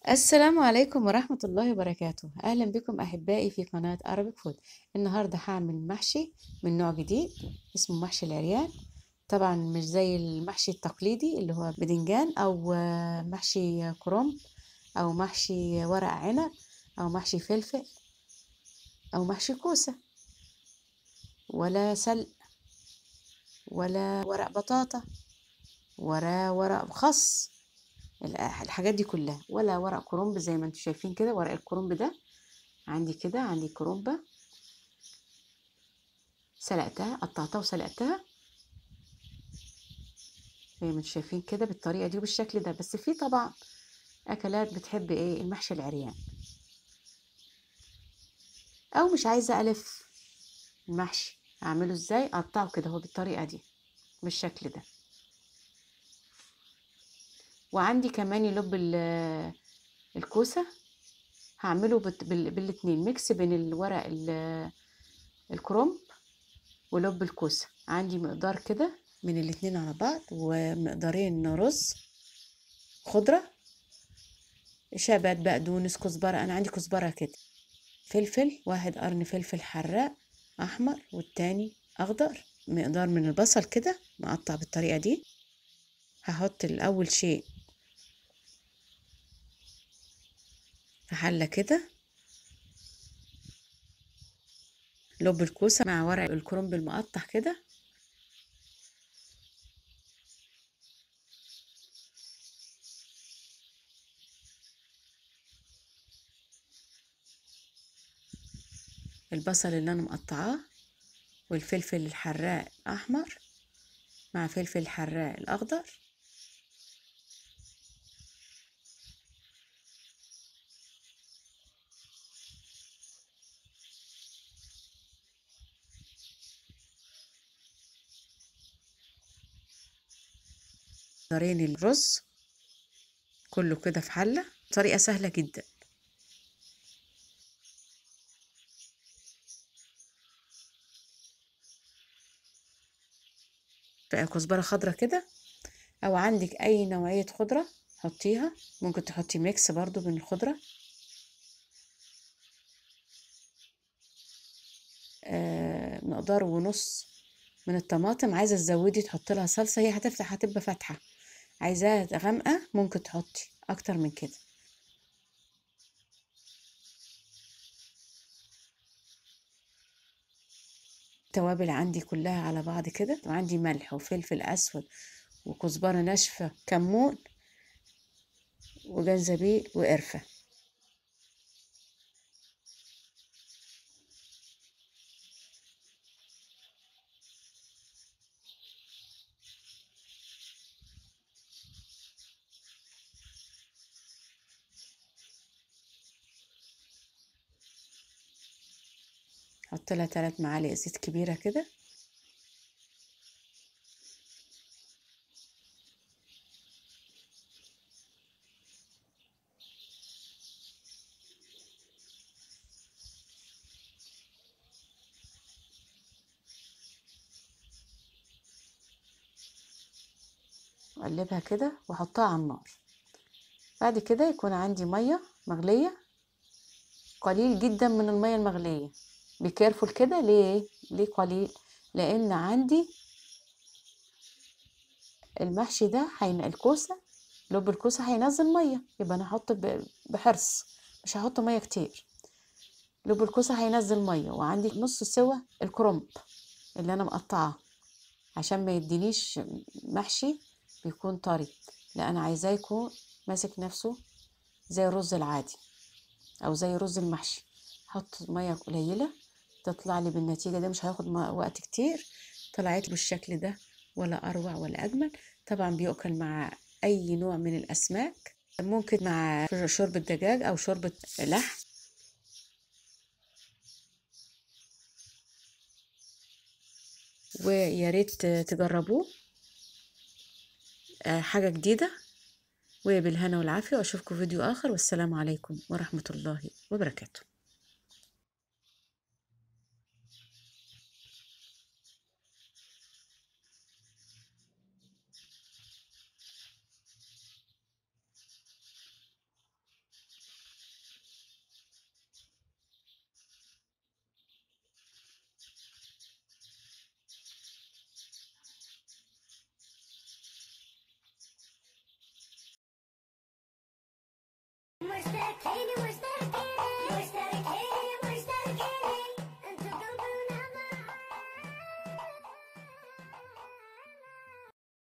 السلام عليكم ورحمة الله وبركاته. أهلا بكم أحبائي في قناة Arabic Food. النهاردة هعمل محشي من نوع جديد اسمه محشي العريان. طبعا مش زي المحشي التقليدي اللي هو بدنجان أو محشي كرنب أو محشي ورق عنب أو محشي فلفل أو محشي كوسة ولا سلق ولا ورق بطاطا ولا ورق خس. الحاجات دي كلها ولا ورق كرنب زي ما انتم شايفين كده. ورق الكرنب ده عندي كرنبة سلقتها، قطعتها وسلقتها زي ما انتم شايفين كده بالطريقة دي وبالشكل ده. بس في طبعا أكلات بتحب ايه المحشي العريان، أو مش عايزة ألف المحشي. أعمله ازاي؟ أقطعه كده هو بالطريقة دي بالشكل ده. وعندي كمان يلب الكوسة، هعمله بالاتنين ميكس بين الورق الكرنب ولب الكوسة. عندي مقدار كده من الاتنين على بعض، ومقدارين رز خضرة، شبت بقدونس كزبرة. أنا عندي كزبرة كده، فلفل واحد قرن فلفل حراق أحمر والتاني أخضر، مقدار من البصل كده مقطع بالطريقة دي. هحط الأول شيء في حلة كده لب الكوسة مع ورق الكرنب المقطع كده، البصل اللي أنا مقطعاه والفلفل الحراق أحمر مع فلفل الحراق الأخضر، مقدارين الرز، كله كده في حلة. طريقة سهلة جدا. كزبرة خضرة كده، او عندك اي نوعية خضرة حطيها. ممكن تحطي ميكس برضو من الخضرة. مقدار ونص من الطماطم. عايزة تزودي تحط لها صلصة، هي هتبقى فاتحة. عايزاها غامقة ممكن تحطي اكتر من كده. التوابل عندي كلها على بعض كده، وعندي ملح وفلفل اسود وكزبرة ناشفة كمون وجنزبيل وقرفة. حط لها 3 معالق زيت كبيرة كده. واقلبها كده واحطها على النار. بعد كده يكون عندي مية مغلية، قليل جدا من المية المغلية. بكيرفول كده. ليه قليل؟ لان عندي المحشي ده الكوسة، لب الكوسة هينزل مية، يبقى انا هحط بحرص، مش هحط مية كتير. لب الكوسة هينزل مية. وعندي نص سوا الكرنب اللي انا مقطعاه عشان ما يدينيش محشي بيكون طري. لا، انا عايزاه يكون ماسك نفسه زي الرز العادي او زي رز المحشي. احط ميه قليله تطلع لي بالنتيجه ده، مش هياخد وقت كتير. طلعت بالشكل ده، ولا اروع ولا اجمل. طبعا بيؤكل مع اي نوع من الاسماك، ممكن مع شوربه دجاج او شوربه لحم. ويا ريت تجربوه، حاجه جديده. وبالهنا والعافيه، واشوفكم فيديو اخر، والسلام عليكم ورحمه الله وبركاته. the candy? Where's the candy?